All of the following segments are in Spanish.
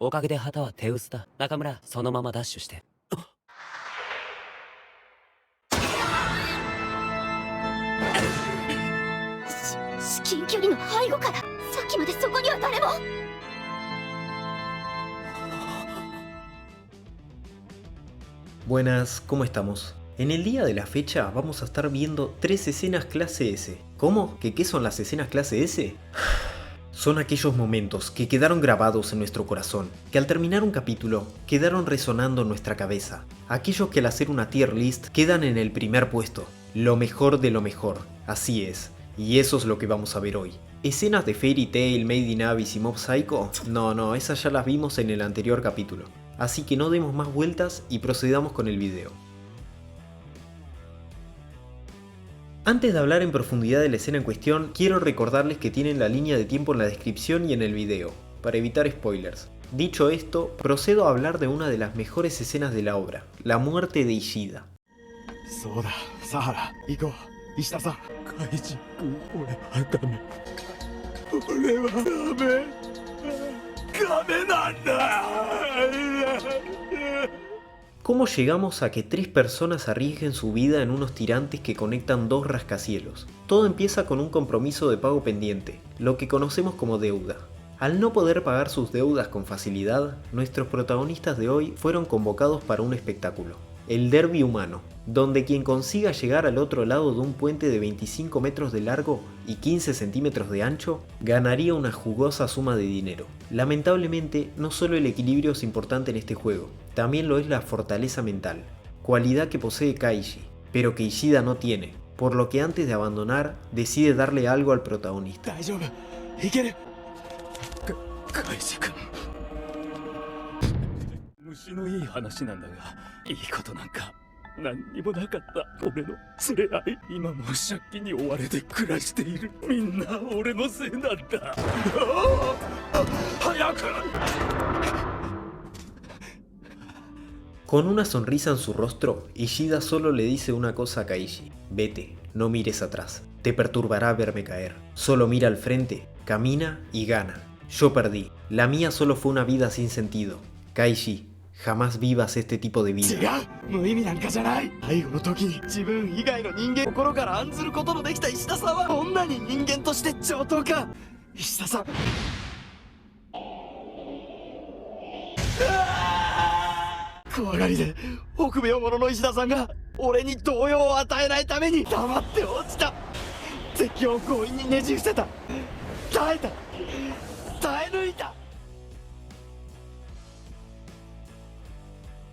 おかげで旗は手薄だ。中村、そのままダッシュして。至近距離の背後から。さっきまでそこには誰も。Buenas, ¿cómo estamos? En el día de la fecha vamos a estar viendo 3 escenas clase S. ¿Cómo? ¿Qué son las escenas clase S? Son aquellos momentos que quedaron grabados en nuestro corazón, que al terminar un capítulo quedaron resonando en nuestra cabeza. Aquellos que al hacer una tier list quedan en el primer puesto. Lo mejor de lo mejor, así es. Y eso es lo que vamos a ver hoy. ¿Escenas de Fairy Tail, Made in Abyss y Mob Psycho? No, esas ya las vimos en el anterior capítulo. Así que no demos más vueltas y procedamos con el video. Antes de hablar en profundidad de la escena en cuestión, quiero recordarles que tienen la línea de tiempo en la descripción y en el video, para evitar spoilers. Dicho esto, procedo a hablar de una de las mejores escenas de la obra, la muerte de Ishida. ¿Cómo llegamos a que 3 personas arriesguen su vida en unos tirantes que conectan 2 rascacielos? Todo empieza con un compromiso de pago pendiente, lo que conocemos como deuda. Al no poder pagar sus deudas con facilidad, nuestros protagonistas de hoy fueron convocados para un espectáculo, el derbi humano, donde quien consiga llegar al otro lado de un puente de 25 metros de largo y 15 centímetros de ancho, ganaría una jugosa suma de dinero. Lamentablemente, no solo el equilibrio es importante en este juego, también lo es la fortaleza mental, cualidad que posee Kaiji, pero que Ishida no tiene, por lo que antes de abandonar, decide darle algo al protagonista. Con una sonrisa en su rostro, Ishida solo le dice una cosa a Kaiji: vete, no mires atrás, te perturbará verme caer, solo mira al frente, camina y gana. Yo perdí, la mía solo fue una vida sin sentido. Kaiji, jamás vivas este tipo de vida.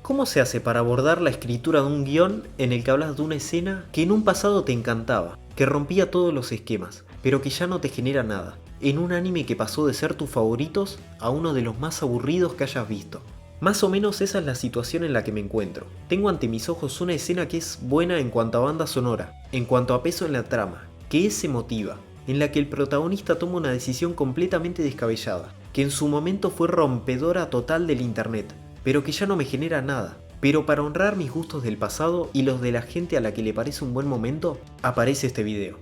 ¿Cómo se hace para abordar la escritura de un guión en el que hablas de una escena que en un pasado te encantaba, que rompía todos los esquemas, pero que ya no te genera nada, en un anime que pasó de ser tus favoritos a uno de los más aburridos que hayas visto? Más o menos esa es la situación en la que me encuentro. Tengo ante mis ojos una escena que es buena en cuanto a banda sonora, en cuanto a peso en la trama, que es emotiva, en la que el protagonista toma una decisión completamente descabellada, que en su momento fue rompedora total del internet, pero que ya no me genera nada. Pero para honrar mis gustos del pasado y los de la gente a la que le parece un buen momento, aparece este video.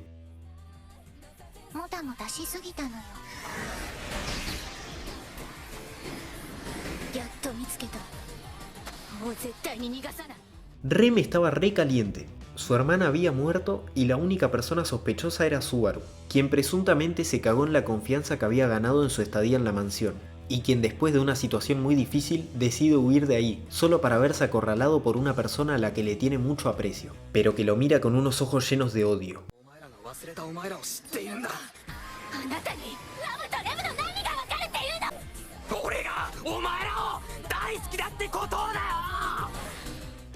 Rem estaba re caliente. Su hermana había muerto y la única persona sospechosa era Subaru, quien presuntamente se cagó en la confianza que había ganado en su estadía en la mansión, y quien después de una situación muy difícil decide huir de ahí, solo para verse acorralado por una persona a la que le tiene mucho aprecio, pero que lo mira con unos ojos llenos de odio.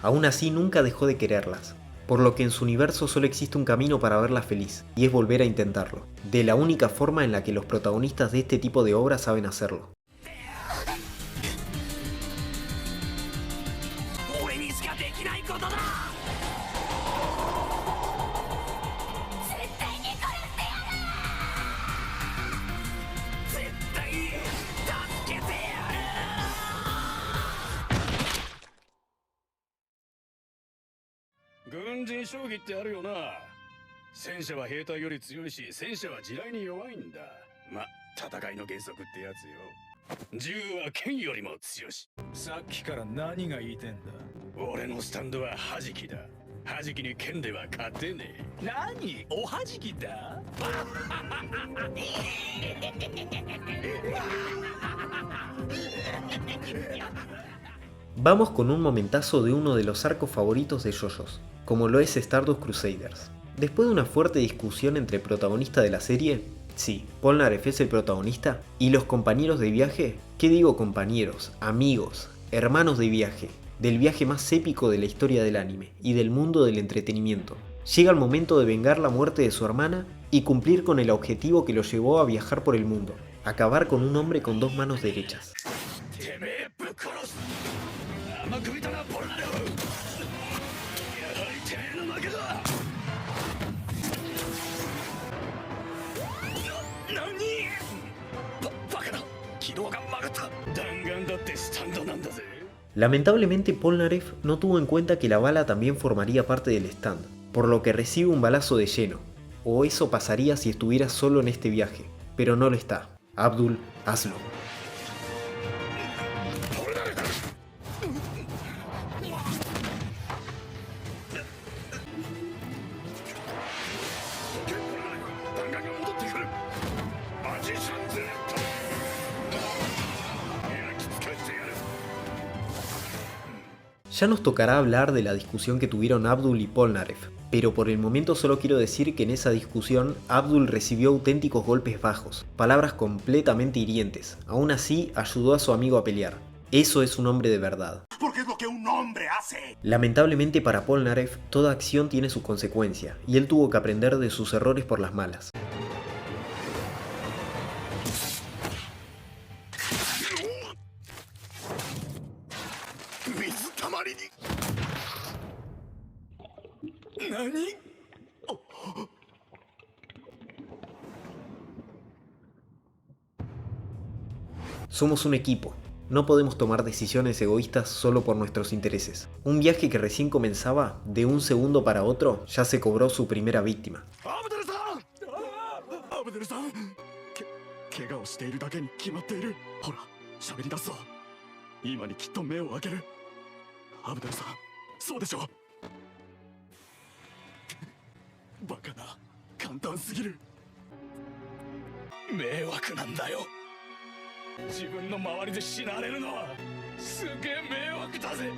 Aún así nunca dejó de quererlas, por lo que en su universo solo existe un camino para verla feliz, y es volver a intentarlo, de la única forma en la que los protagonistas de este tipo de obras saben hacerlo. 銃は剣よりも強し。さっきから何が言いてんだ。俺のスタンドは弾きだ。弾きに剣では勝てねえ。何おはじきだ。Vamos con un momentazo de uno de los arcos favoritos de JoJo's, como lo es Stardust Crusaders. Después de una fuerte discusión entre el protagonista de la serie, sí, Polnareff es el protagonista, y los compañeros de viaje, ¿qué digo compañeros, amigos, hermanos de viaje, del viaje más épico de la historia del anime y del mundo del entretenimiento? Llega el momento de vengar la muerte de su hermana y cumplir con el objetivo que lo llevó a viajar por el mundo, acabar con un hombre con dos manos derechas. てめえぶっ殺す。甘く見たな、ポルナレフ。やはりてめえの負けだ。バカだ。軌道が曲がった。弾丸だってスタンドなんだぜ。 Lamentablemente Polnareff no tuvo en cuenta que la bala también formaría parte del stand, por lo que recibe un balazo de lleno, o eso pasaría si estuviera solo en este viaje, pero no lo está. Abdul, hazlo. Ya nos tocará hablar de la discusión que tuvieron Abdul y Polnareff, pero por el momento solo quiero decir que en esa discusión Abdul recibió auténticos golpes bajos, palabras completamente hirientes. Aún así ayudó a su amigo a pelear. Eso es un hombre de verdad. Porque es lo que un hombre hace. Lamentablemente para Polnareff, toda acción tiene su consecuencia, y él tuvo que aprender de sus errores por las malas. Somos un equipo. No podemos tomar decisiones egoístas solo por nuestros intereses. Un viaje que recién comenzaba, de un segundo para otro, ya se cobró su primera víctima. アブデルさん怪我をしているだけに決まっている。ほら喋り出すぞ。今にきっと目を開ける。アブデルさんそうでしょ。バカな簡単すぎる。迷惑なんだよ。自分の周りで死なれるのはすげえ迷惑だぜ。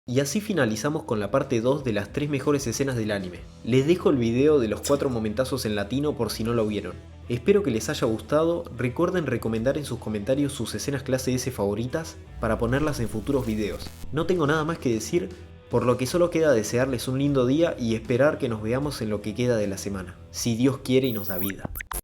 Y así finalizamos con la parte 2 de las 3 mejores escenas del anime. Les dejo el video de los 4 momentazos en latino por si no lo vieron. Espero que les haya gustado, recuerden recomendar en sus comentarios sus escenas clase S favoritas para ponerlas en futuros videos. No tengo nada más que decir, por lo que solo queda desearles un lindo día y esperar que nos veamos en lo que queda de la semana, si Dios quiere y nos da vida.